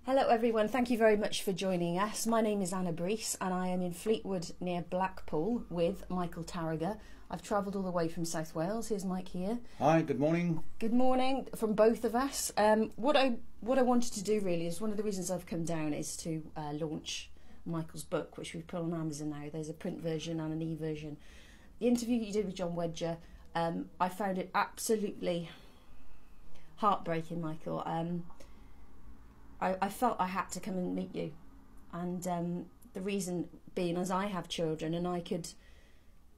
Hello everyone, thank you very much for joining us. My name is Anna Brees and I am in Fleetwood near Blackpool with Michael Tarrager. I've travelled all the way from South Wales. Here's Mike here. Hi, good morning. Good morning from both of us. What I wanted to do really is one of the reasons I've come down is to launch Michael's book, which we've put on Amazon now. There's a print version and an e-version. The interview you did with John Wedger, I found it absolutely heartbreaking, Michael. I felt I had to come and meet you, and the reason being as I have children and I could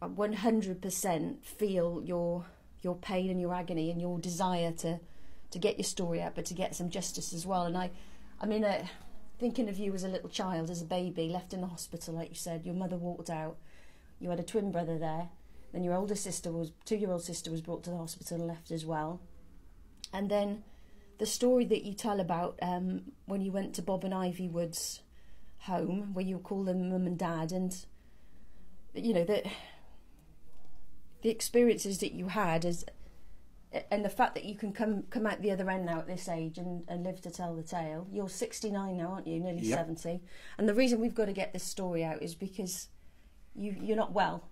100% feel your pain and your agony and your desire to get your story out, but to get some justice as well. And I mean, thinking of you as a little child, as a baby, left in the hospital, like you said, your mother walked out, you had a twin brother there, then your older sister was, 2-year-old sister was brought to the hospital and left as well, and then the story that you tell about when you went to Bob and Ivy Wood's home, where you call them mum and dad, and you know the experiences that you had, and the fact that you can come out the other end now at this age and live to tell the tale. You're 69 now, aren't you? Nearly Yep. 70. And the reason we've got to get this story out is because you're not well.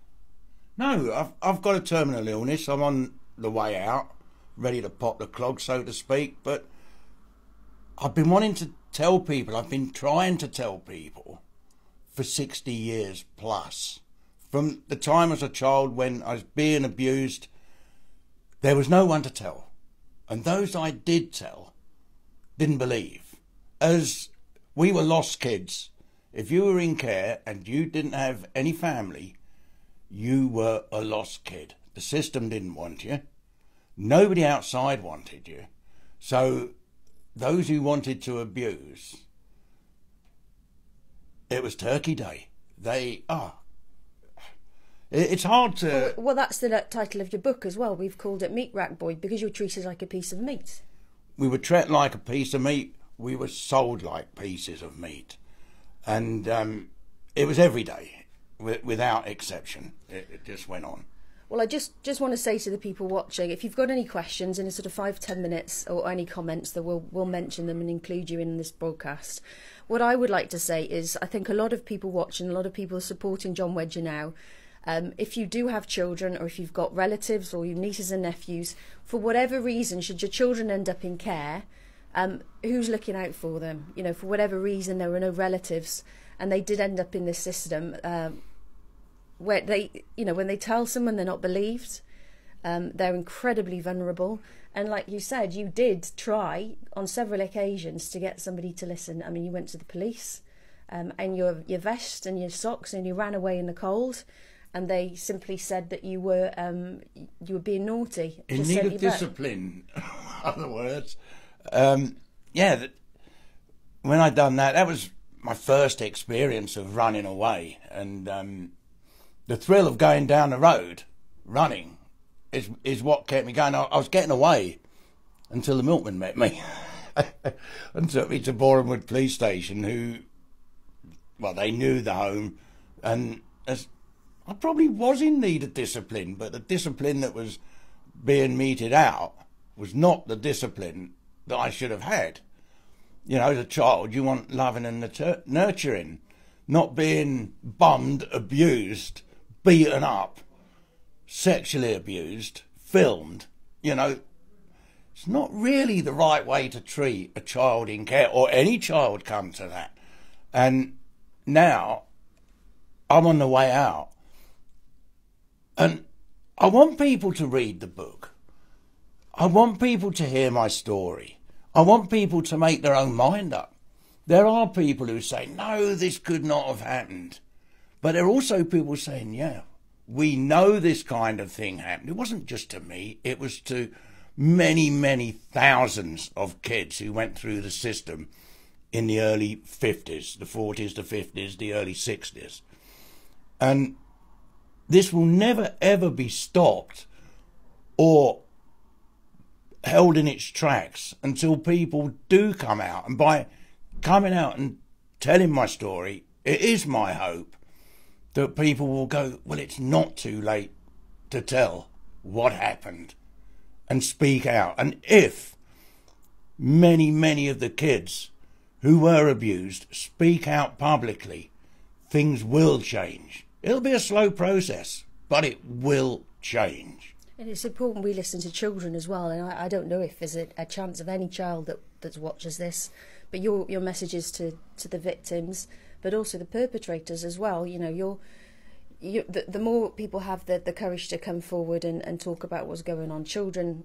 No, I've got a terminal illness. I'm on the way out, ready to pop the clog, so to speak. But I've been wanting to tell people, I've been trying to tell people for 60 years plus. From the time as a child when I was being abused, there was no one to tell. And those I did tell didn't believe. As we were lost kids, if you were in care and you didn't have any family, you were a lost kid. The system didn't want you. Nobody outside wanted you. So those who wanted to abuse, it was Turkey Day. It's hard to... Well, that's the title of your book as well. We've called it Meat Rack Boy, because you're treated like a piece of meat. We were treated like a piece of meat. We were sold like pieces of meat. And it was every day, without exception. It just went on. Well, I just want to say to the people watching, if you've got any questions in a sort of 5-10 minutes, or any comments, that we'll mention them and include you in this broadcast. What I would like to say is, I think a lot of people watching, a lot of people are supporting John Wedger now. If you do have children, or if you've got relatives or your nieces and nephews, for whatever reason, should your children end up in care, who's looking out for them? You know, for whatever reason, there were no relatives, and they did end up in this system. Where they, you know, when they tell someone, they're not believed. They're incredibly vulnerable. And like you said, you did try on several occasions to get somebody to listen. I mean, you went to the police, and your vest and your socks, and you ran away in the cold, and they simply said that you were being naughty. In need of discipline, in other words. Yeah, when I done that, that was my first experience of running away, and the thrill of going down the road, running, is what kept me going. I was getting away until the milkman met me and took me to Borehamwood Police Station, who, well, they knew the home, and I probably was in need of discipline, but the discipline that was being meted out was not the discipline that I should have had. You know, as a child, you want loving and nurturing, not being bummed, abused, beaten up, sexually abused, filmed. You know, it's not really the right way to treat a child in care, or any child come to that. And now I'm on the way out, and I want people to read the book. I want people to hear my story. I want people to make their own mind up. There are people who say, no, this could not have happened. But there are also people saying, yeah, we know this kind of thing happened. It wasn't just to me. It was to many, many thousands of kids who went through the system in the early 50s, the 40s, the 50s, the early 60s. And this will never, ever be stopped or held in its tracks until people do come out. And by coming out and telling my story, it is my hope that people will go, well, it's not too late to tell what happened, and speak out. And if many, many of the kids who were abused speak out publicly, things will change. It'll be a slow process, but it will change. And it's important we listen to children as well. And I don't know if there's a chance of any child that watches this, but your messages to the victims, but also the perpetrators as well. You know, the more people have the courage to come forward and talk about what's going on, children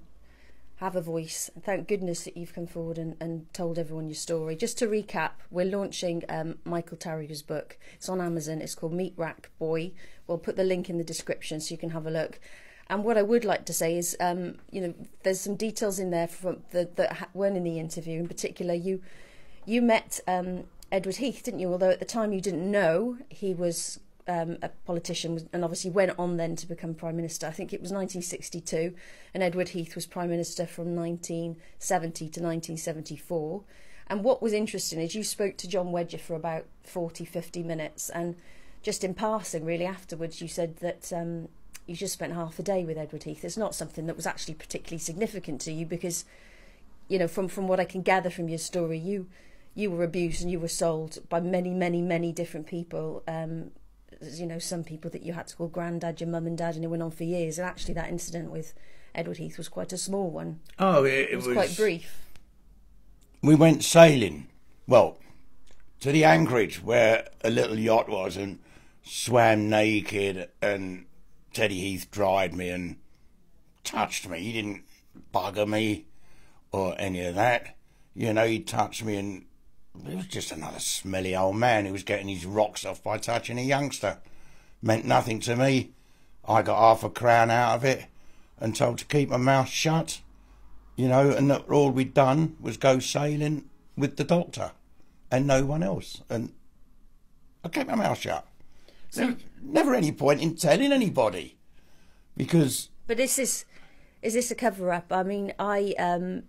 have a voice. And thank goodness that you've come forward and told everyone your story. Just to recap, we're launching Michael Tarrier's book. It's on Amazon. It's called Meat Rack Boy. We'll put the link in the description so you can have a look. And what I would like to say is, you know, there's some details in there from that weren't in the interview. In particular, you met Edward Heath, didn't you? Although at the time you didn't know he was a politician, and obviously went on then to become Prime Minister. I think it was 1962, and Edward Heath was Prime Minister from 1970 to 1974. And what was interesting is you spoke to John Wedger for about 40-50 minutes, and just in passing, really, afterwards, you said that you just spent half a day with Edward Heath. It's not something that was actually particularly significant to you because, you know, from what I can gather from your story, you were abused and you were sold by many different people. You know, some people that you had to call granddad, your mum and dad, and it went on for years. And actually that incident with Edward Heath was quite a small one. Oh, it was quite brief. We went sailing, well, to the anchorage where a little yacht was, and swam naked, and Teddy Heath dried me and touched me. He didn't bugger me or any of that. You know, he touched me, and it was just another smelly old man who was getting his rocks off by touching a youngster. Meant nothing to me. I got half a crown out of it and told to keep my mouth shut, you know, and that all we'd done was go sailing with the doctor and no one else. And I kept my mouth shut. There was never any point in telling anybody, because... But is this a cover-up? I mean, I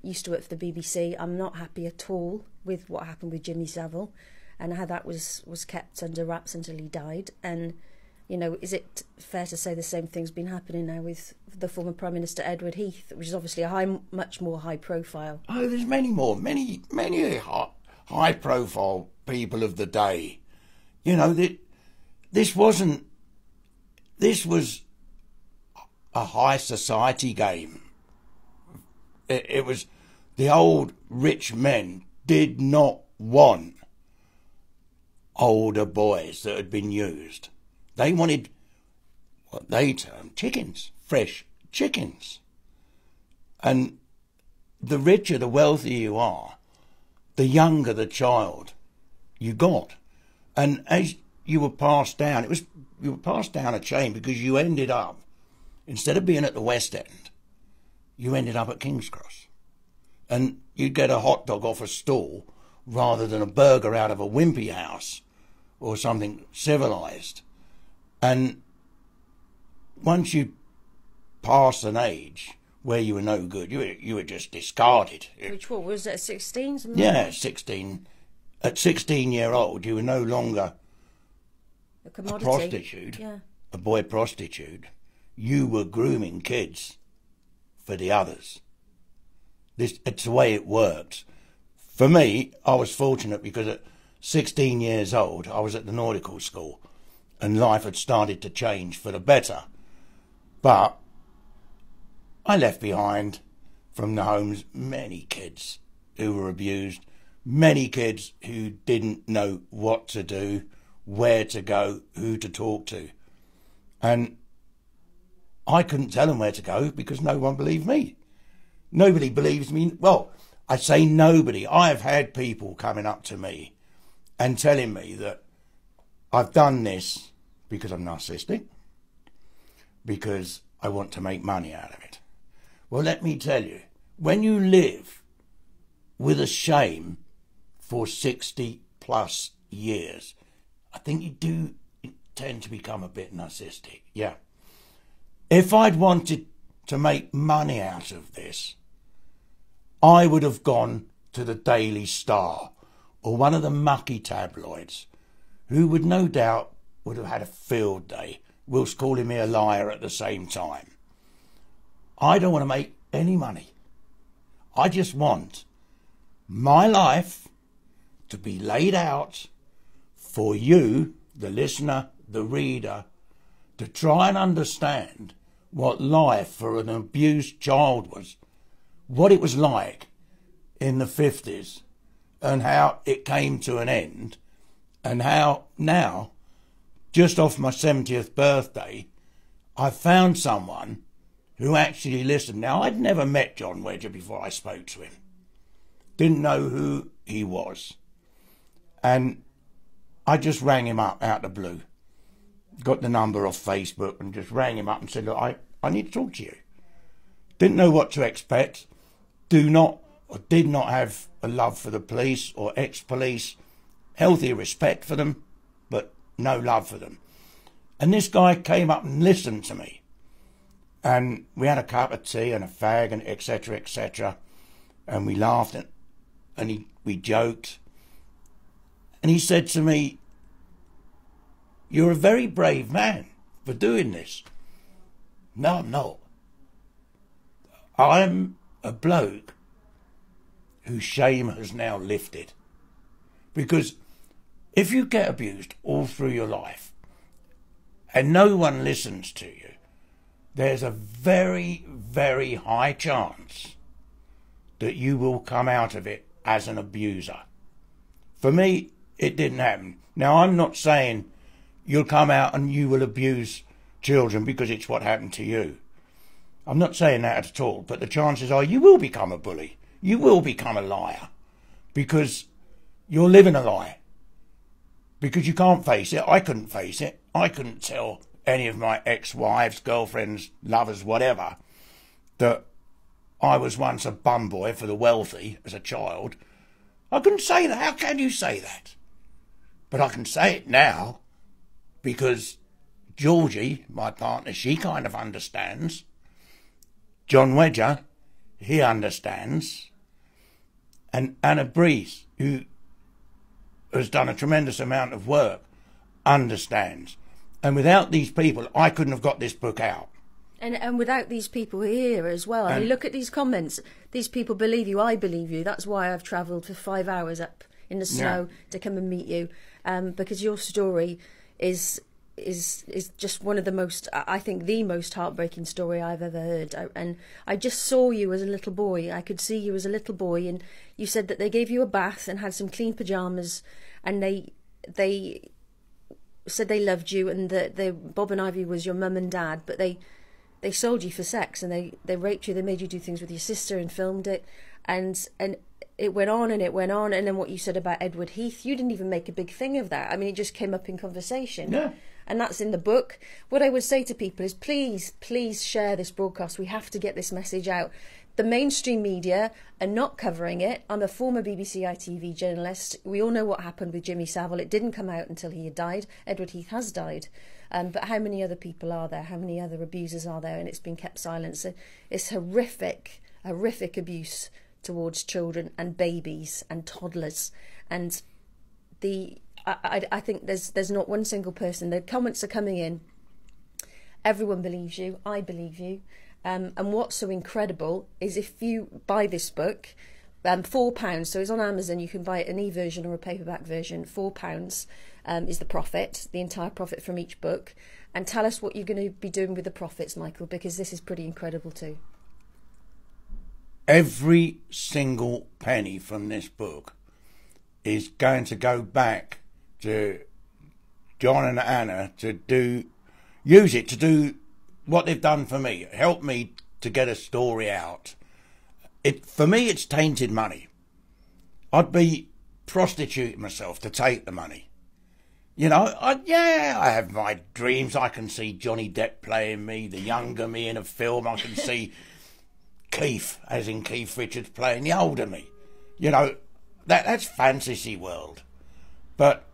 used to work for the BBC. I'm not happy at all with what happened with Jimmy Savile and how that was kept under wraps until he died. And, you know, is it fair to say the same thing's been happening now with the former Prime Minister Edward Heath, which is obviously a much more high profile? Oh, there's many more, many high profile people of the day. You know, this was a high society game. It was, the old rich men did not want older boys that had been used. They wanted what they termed chickens, fresh chickens. And the richer, the wealthier you are, the younger the child you got. And as you were passed down, you were passed down a chain, because you ended up, instead of being at the West End, you ended up at King's Cross. And you'd get a hot dog off a stall rather than a burger out of a wimpy house or something civilised. And once you passed an age where you were no good, you were just discarded. Which what was it, 16? Yeah, 16. At 16-year-old, you were no longer a commodity. A prostitute, yeah. A boy prostitute. You were grooming kids for the others. It's the way it works. For me, I was fortunate because at 16 years old, I was at the nautical school and life had started to change for the better. But I left behind from the homes many kids who were abused, many kids who didn't know what to do, where to go, who to talk to. And I couldn't tell them where to go because no one believed me. Nobody believes me. Well, I say nobody. I have had people coming up to me and telling me that I've done this because I'm narcissistic, because I want to make money out of it. Well, let me tell you, when you live with a shame for 60 plus years, I think you do tend to become a bit narcissistic. Yeah. If I'd wanted to make money out of this, I would have gone to the Daily Star or one of the mucky tabloids, who would no doubt would have had a field day, whilst calling me a liar at the same time. I don't want to make any money. I just want my life to be laid out for you, the listener, the reader, to try and understand what life for an abused child was, what it was like in the 50s, and how it came to an end, and how now, just off my 70th birthday, I found someone who actually listened. Now, I'd never met John Wedger before I spoke to him. Didn't know who he was. And I just rang him up out of the blue. Got the number off Facebook and just rang him up and said, look, I need to talk to you. Didn't know what to expect. Did not have a love for the police or ex-police. Healthy respect for them, but no love for them. And this guy came up and listened to me. And we had a cup of tea and a fag and etc., etc. And we laughed and we joked. And he said to me, you're a very brave man for doing this. No, I'm not. I'm a bloke whose shame has now lifted. Because if you get abused all through your life and no one listens to you, there's a very, very high chance that you will come out of it as an abuser. For me, it didn't happen. Now, I'm not saying you'll come out and you will abuse children because it's what happened to you. I'm not saying that at all, but the chances are you will become a bully. You will become a liar because you're living a lie. Because you can't face it. I couldn't face it. I couldn't tell any of my ex-wives, girlfriends, lovers, whatever, that I was once a bum boy for the wealthy as a child. I couldn't say that. How can you say that? But I can say it now because Georgie, my partner, she kind of understands. John Wedger, he understands. And Anna Breeze, who has done a tremendous amount of work, understands. And without these people, I couldn't have got this book out. And without these people here as well. I mean, look at these comments. These people believe you. I believe you. That's why I've travelled for 5 hours up in the snow to come and meet you. Because your story is just one of the most, I think, the most heartbreaking story I've ever heard. And I just saw you as a little boy. I could see you as a little boy, and you said that they gave you a bath and had some clean pyjamas, and they said they loved you, and that Bob and Ivy was your mum and dad, but they sold you for sex, and they raped you. They made you do things with your sister and filmed it, and it went on and it went on. And then what you said about Edward Heath, you didn't even make a big thing of that. I mean, it just came up in conversation. Yeah. And that's in the book. What I would say to people is please share this broadcast. We have to get this message out. The mainstream media are not covering it. I'm a former BBC ITV journalist. We all know what happened with Jimmy Savile. It didn't come out until he had died. Edward Heath has died. But how many other people are there? How many other abusers are there? And it's been kept silent. So it's horrific abuse towards children and babies and toddlers. And I think there's not one single person. The comments are coming in. Everyone believes you. I believe you. And what's so incredible is if you buy this book, £4, so it's on Amazon, you can buy it an e-version or a paperback version. £4 is the profit, the entire profit from each book. And tell us what you're going to be doing with the profits, Michael, because this is pretty incredible too. Every single penny from this book is going to go back to John and Anna to use it to do what they've done for me, help me to get a story out. For me, it's tainted money. I'd be prostituting myself to take the money. You know, I have my dreams. I can see Johnny Depp playing me, the younger me in a film. I can see Keith, as in Keith Richards, playing the older me. You know, that's fantasy world. But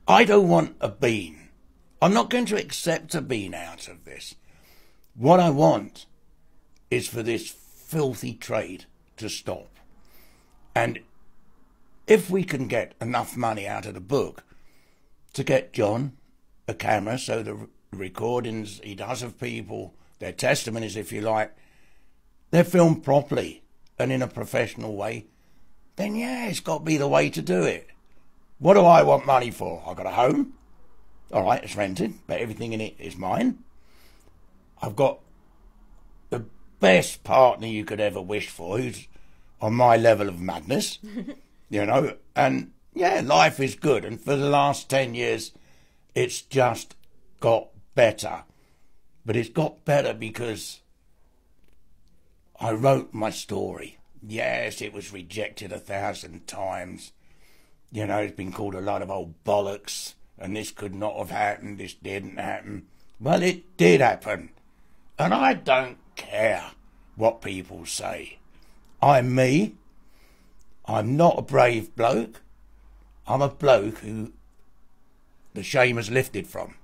I don't want a bean. I'm not going to accept a bean out of this. What I want is for this filthy trade to stop. And if we can get enough money out of the book to get John a camera, so the recordings he does of people, their testimonies, if you like, they're filmed properly and in a professional way, then yeah, it's got to be the way to do it. What do I want money for? I've got a home. All right, it's rented, but everything in it is mine. I've got the best partner you could ever wish for, who's on my level of madness, you know. And yeah, life is good. And for the last 10 years, it's just got better. But it's got better because I wrote my story. Yes, it was rejected 1,000 times. You know, it's been called a lot of old bollocks, and this could not have happened, this didn't happen. Well, it did happen. And I don't care what people say. I'm me. I'm not a brave bloke. I'm a bloke who the shame has lifted from.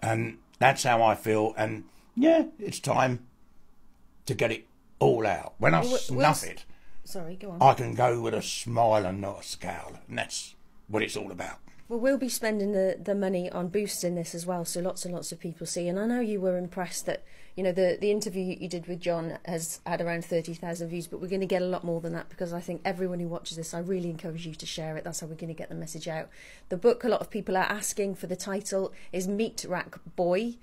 And that's how I feel. And yeah, it's time to get it all out. When I snuff it, sorry, go on. I can go with a smile and not a scowl. And that's what it's all about. Well, we'll be spending the money on boosting this as well, so lots and lots of people see. And I know you were impressed that, you know, the interview you did with John has had around 30,000 views, but we're going to get a lot more than that, because I think everyone who watches this, I really encourage you to share it. That's how we're going to get the message out. The book, a lot of people are asking for the title, is Meat Rack Boy.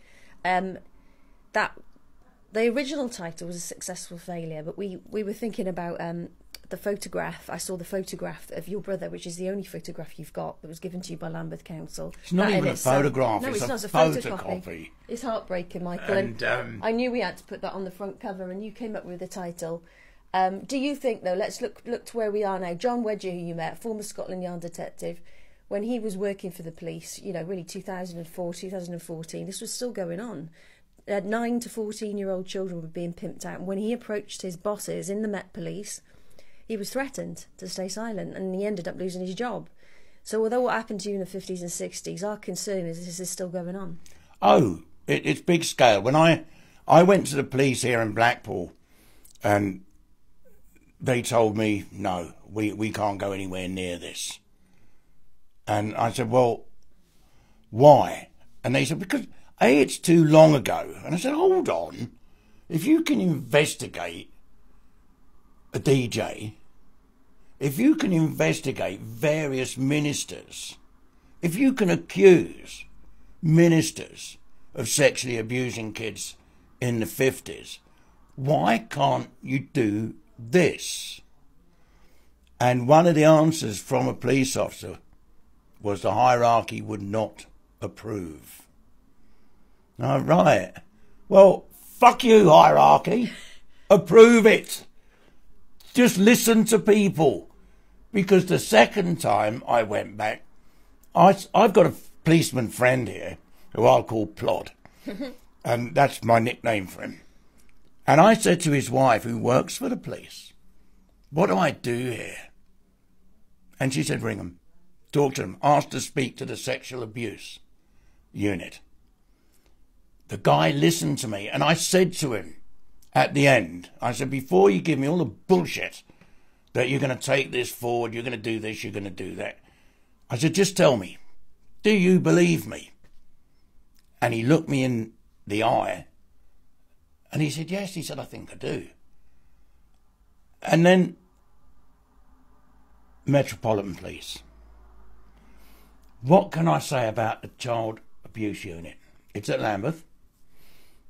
That the original title was a successful failure, but we were thinking about the photograph. I saw the photograph of your brother, which is the only photograph you've got that was given to you by Lambeth Council. It's not even a photograph, no, it's not a a photocopy. It's heartbreaking, Michael. And I knew we had to put that on the front cover, and you came up with the title. Do you think, though, let's look to where we are now. John Wedger, who you met, former Scotland Yard detective, when he was working for the police, you know, really 2004, 2014, this was still going on. 9 to 14-year-old children were being pimped out. And when he approached his bosses in the Met Police, he was threatened to stay silent, and he ended up losing his job. So although what happened to you in the 50s and 60s, our concern is this is still going on. Oh, it's big scale. When I went to the police here in Blackpool, and they told me, no, we can't go anywhere near this. And I said, well, why? And they said, because A, it's too long ago. And I said, hold on. If you can investigate a DJ, if you can investigate various ministers, if you can accuse ministers of sexually abusing kids in the 50s, why can't you do this? And one of the answers from a police officer was the hierarchy would not approve. All right. Well, fuck you, hierarchy. Approve it. Just listen to people. Because the second time I went back, I've got a policeman friend here who I'll call Plod. And that's my nickname for him. And I said to his wife, who works for the police, what do I do here? And she said, ring them. Talk to them. Ask to speak to the sexual abuse unit. The guy listened to me, and I said to him at the end, I said, before you give me all the bullshit that you're going to take this forward, you're going to do this, you're going to do that, I said, just tell me, do you believe me? And he looked me in the eye, and he said, yes. He said, I think I do. And then Metropolitan Police. What can I say about the child abuse unit? It's at Lambeth.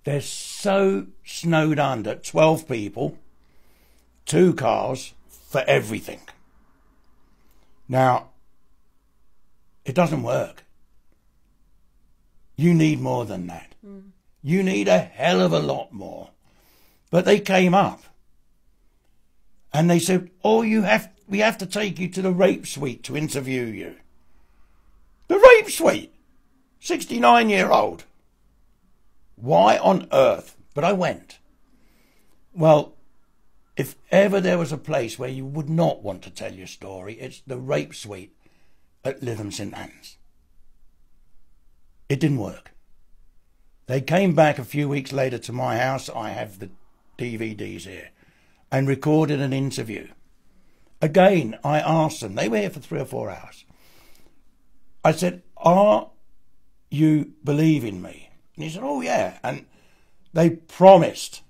They're so snowed under, 12 people, 2 cars for everything. Now, it doesn't work. You need more than that. You need a hell of a lot more. But they came up and they said, oh, we have to take you to the rape suite to interview you. The rape suite? 69-year-old. Why on earth? But I went. Well, if ever there was a place where you would not want to tell your story, it's the rape suite at Lytham St Anne's. It didn't work. They came back a few weeks later to my house. I have the DVDs here. And recorded an interview. Again, I asked them. They were here for 3 or 4 hours. I said, are you believing me? And he said, oh, yeah. And they promised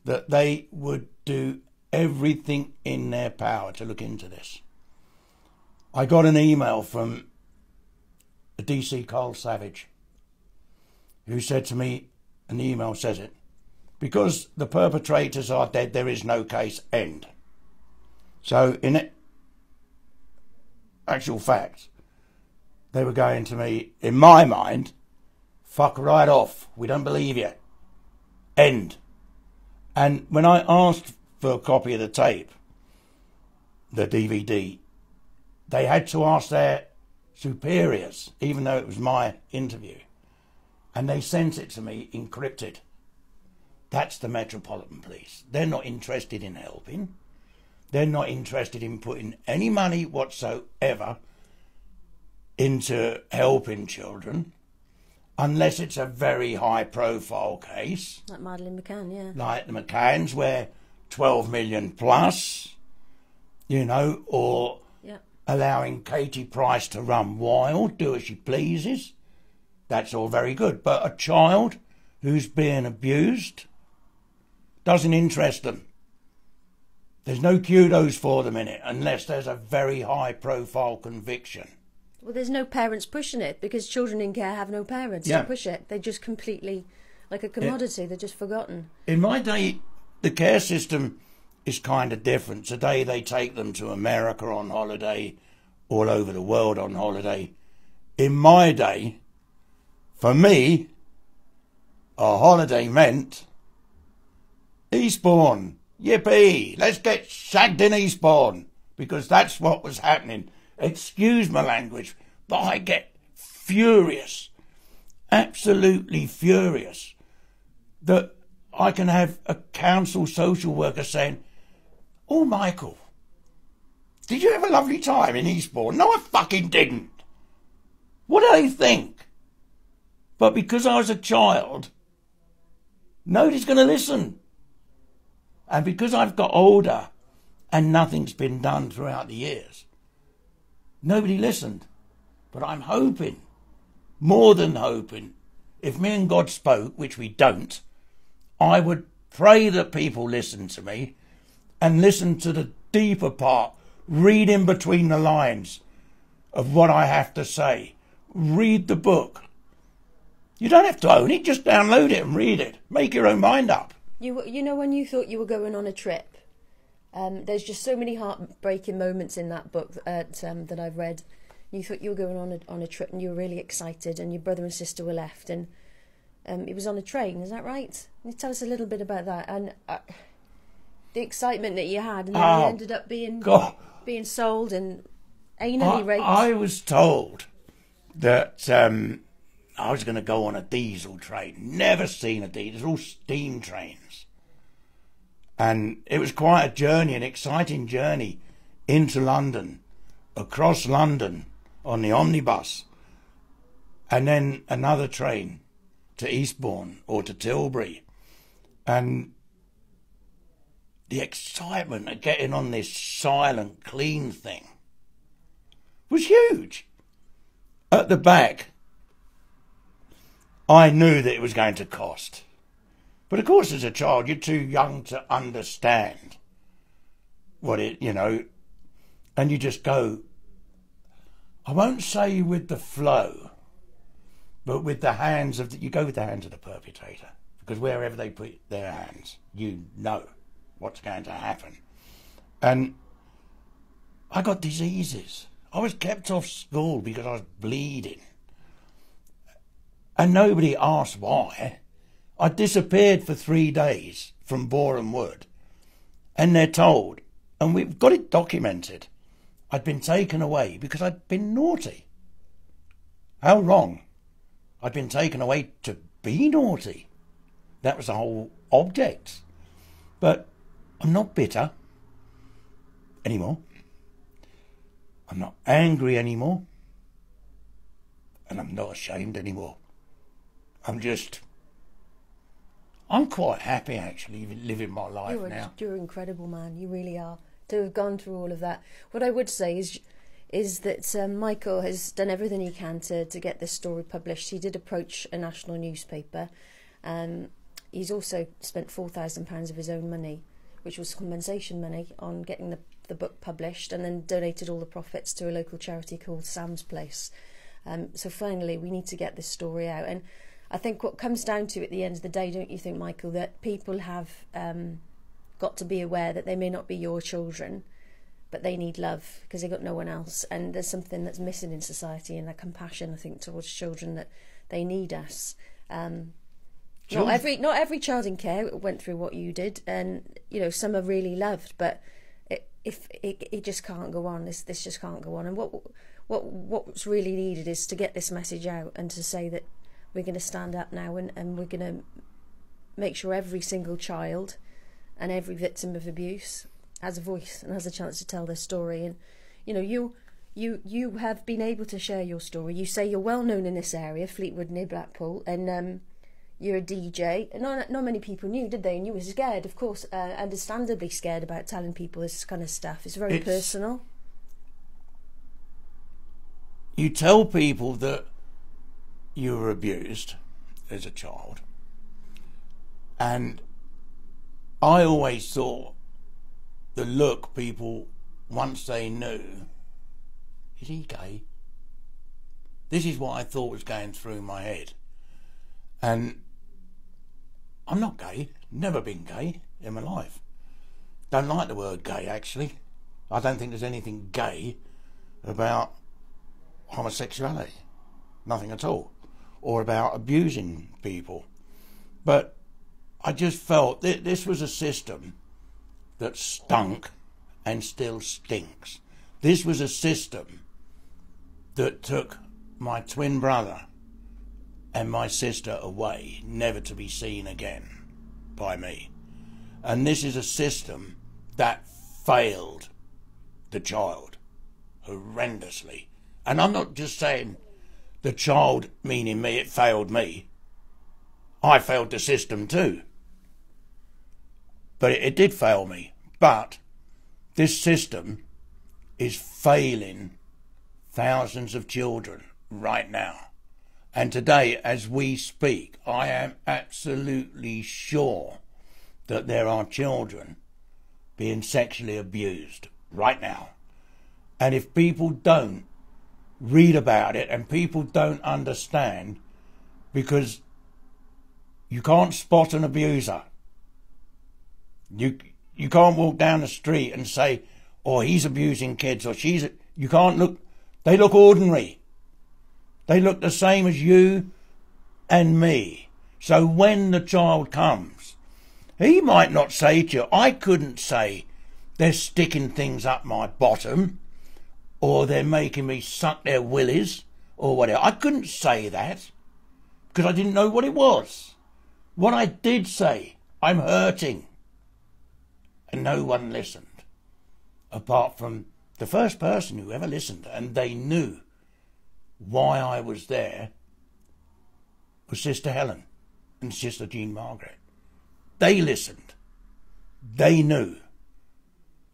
that they would do everything in their power to look into this. I got an email from a DC Carl Savage who said to me, and the email says it, because the perpetrators are dead, there is no case, end. So in actual fact, they were going to me, in my mind, fuck right off, we don't believe you, end. And when I asked for a copy of the tape, the DVD, they had to ask their superiors, even though it was my interview, and they sent it to me encrypted. That's the Metropolitan Police. They're not interested in helping. They're not interested in putting any money whatsoever into helping children, unless it's a very high profile case. Like Madeleine McCann, yeah. Like the McCanns, where 12 million plus, you know, or allowing Katie Price to run wild, do as she pleases. That's all very good. But a child who's being abused doesn't interest them. There's no kudos for them in it unless there's a very high profile conviction. Well, there's no parents pushing it because children in care have no parents to push it. They're just completely like a commodity. They're just forgotten. In my day, the care system is kind of different. Today they take them to America on holiday, all over the world on holiday. In my day, for me, a holiday meant Eastbourne. Yippee! Let's get shagged in Eastbourne, because that's what was happening. Excuse my language, but I get furious, absolutely furious, that I can have a council social worker saying, "Oh, Michael, did you have a lovely time in Eastbourne?" No, I fucking didn't. What do they think? But because I was a child, nobody's going to listen. And because I've got older and nothing's been done throughout the years, nobody listened. But I'm hoping, more than hoping, if me and God spoke, which we don't, I would pray that people listen to me and listen to the deeper part, read in between the lines of what I have to say. Read the book. You don't have to own it, just download it and read it. Make your own mind up. You know, when you thought you were going on a trip, there's just so many heartbreaking moments in that book that I've read. You thought you were going on a trip and you were really excited, and your brother and sister were left, and it was on a train. Is that right? Can you tell us a little bit about that and the excitement that you had, and then you ended up being sold and anally raped? I was told that I was going to go on a diesel train. Never seen a diesel. They're all steam trains. And it was quite a journey, an exciting journey into London, across London on the omnibus, and then another train to Eastbourne or to Tilbury. And the excitement of getting on this silent, clean thing was huge. At the back, I knew that it was going to cost. But of course, as a child, you're too young to understand what it, you know, and you just go, I won't say with the flow, but with the hands of you go with the hands of the perpetrator, because wherever they put their hands, you know what's going to happen. And I got diseases. I was kept off school because I was bleeding. And nobody asked why. I disappeared for 3 days from Boreham Wood. And they're told, and we've got it documented, I'd been taken away because I'd been naughty. How wrong? I'd been taken away to be naughty. That was the whole object. But I'm not bitter anymore. I'm not angry anymore. And I'm not ashamed anymore. I'm quite happy actually living my life now. You're incredible, man. You really are. To have gone through all of that. What I would say is that Michael has done everything he can to get this story published. He did approach a national newspaper. He's also spent £4,000 of his own money, which was compensation money on getting the book published, and then donated all the profits to a local charity called Sam's Place. So finally, we need to get this story out. And I think what comes down to at the end of the day, don't you think, Michael, that people have got to be aware that they may not be your children, but they need love because they've got no one else. And there's something that's missing in society, and that compassion, I think, towards children, that they need us. Not every child in care went through what you did, and some are really loved, but it just can't go on. This just can't go on. And what's really needed is to get this message out and to say that we're going to stand up now, and we're going to make sure every single child and every victim of abuse has a voice and has a chance to tell their story. And you have been able to share your story. You say you're well known in this area, Fleetwood near Blackpool, and you're a DJ. Not many people knew, did they? And you were scared, of course, understandably scared about telling people this kind of stuff. It's very personal. You tell people that you were abused as a child, and I always thought the look people, once they knew, is he gay? This is what I thought was going through my head. And I'm not gay, never been gay in my life. Don't like the word gay, actually. I don't think there's anything gay about homosexuality. Nothing at all. Or about abusing people. But I just felt this was a system that stunk and still stinks. This was a system that took my twin brother and my sister away, never to be seen again by me. And this is a system that failed the child horrendously. And I'm not just saying the child, meaning me, it failed me. I failed the system too. But it did fail me. But this system is failing thousands of children right now. And today, as we speak, I am absolutely sure that there are children being sexually abused right now. And if people don't read about it and people don't understand, because you can't spot an abuser. You can't walk down the street and say, oh, he's abusing kids, or you can't look, they look ordinary. They look the same as you and me. So when the child comes, he might not say to you, I couldn't say they're sticking things up my bottom, or they're making me suck their willies, or whatever. I couldn't say that because I didn't know what it was. What I did say, I'm hurting. And no one listened, apart from the first person who ever listened, and they knew why I was there, was Sister Helen and Sister Jean Margaret. They listened. They knew.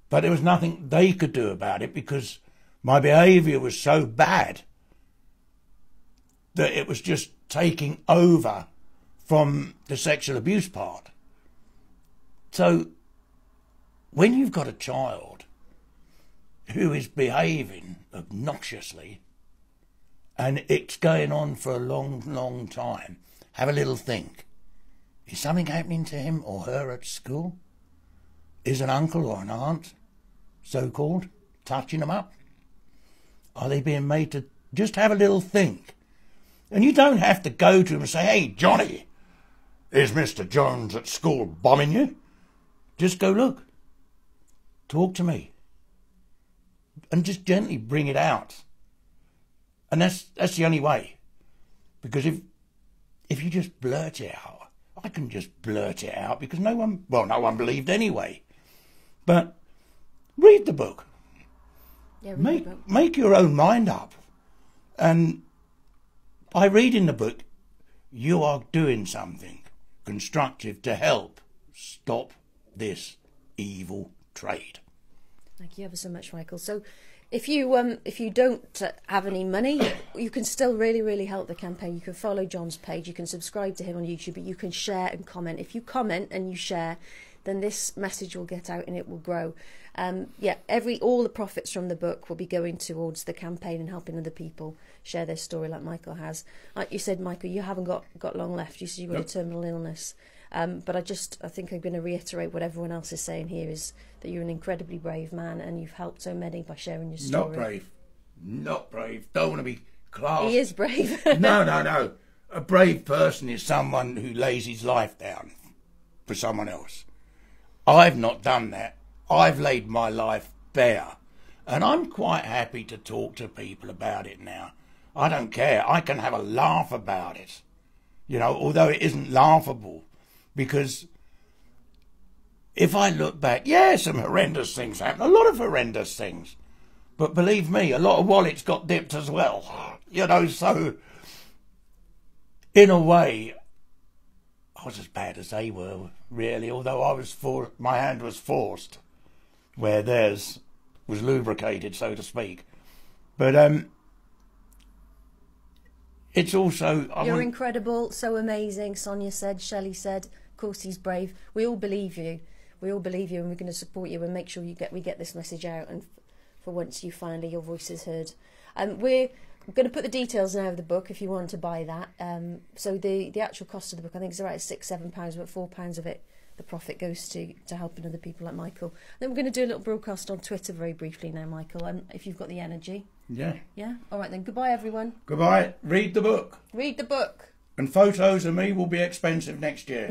But there was nothing they could do about it, because my behaviour was so bad that it was just taking over from the sexual abuse part. So when you've got a child who is behaving obnoxiously, and it's going on for a long, long time, have a little think. Is something happening to him or her at school? Is an uncle or an aunt, so-called, touching them up? Are they being made to just have a little think? And you don't have to go to him and say, hey, Johnny, is Mr. Jones at school bombing you? Just go look. Talk to me. And just gently bring it out. And that's the only way. Because if you just blurt it out, I can just blurt it out because no one believed anyway. But read the book. Yeah, make your own mind up. And by reading the book, you are doing something constructive to help stop this evil trade. Thank you ever so much, Michael. So if you don't have any money, you can still really, really help the campaign. You can follow John's page, you can subscribe to him on YouTube, but you can share and comment. If you comment and you share, then this message will get out and it will grow. Yeah, all the profits from the book will be going towards the campaign and helping other people share their story like Michael has. Like you said, Michael, you haven't got long left. You said you've got a terminal illness. But I think I'm going to reiterate what everyone else is saying here, is that you're an incredibly brave man and you've helped so many by sharing your story. Not brave. Don't want to be classed. He is brave. No. A brave person is someone who lays his life down for someone else. I've not done that. I've laid my life bare. And I'm quite happy to talk to people about it now. I don't care. I can have a laugh about it. You know, although it isn't laughable. Because if I look back, yeah, some horrendous things happened. A lot of horrendous things. But believe me, a lot of wallets got dipped as well. You know, so in a way, I was as bad as they were, really, although my hand was forced, where theirs was lubricated, so to speak. But it's also... You're incredible, so amazing, Sonia said, Shelley said. Of course he's brave. We all believe you. We all believe you, and we're going to support you and make sure we get this message out, and for once your voice is heard. We're going to put the details now of the book if you want to buy that. So the actual cost of the book, I think, is around £6-7, but £4 of it, the profit goes to helping other people like Michael. Then we're going to do a little broadcast on Twitter very briefly now, Michael, if you've got the energy. Yeah. Yeah? All right then. Goodbye, everyone. Goodbye. Read the book. Read the book. And photos of me will be expensive next year.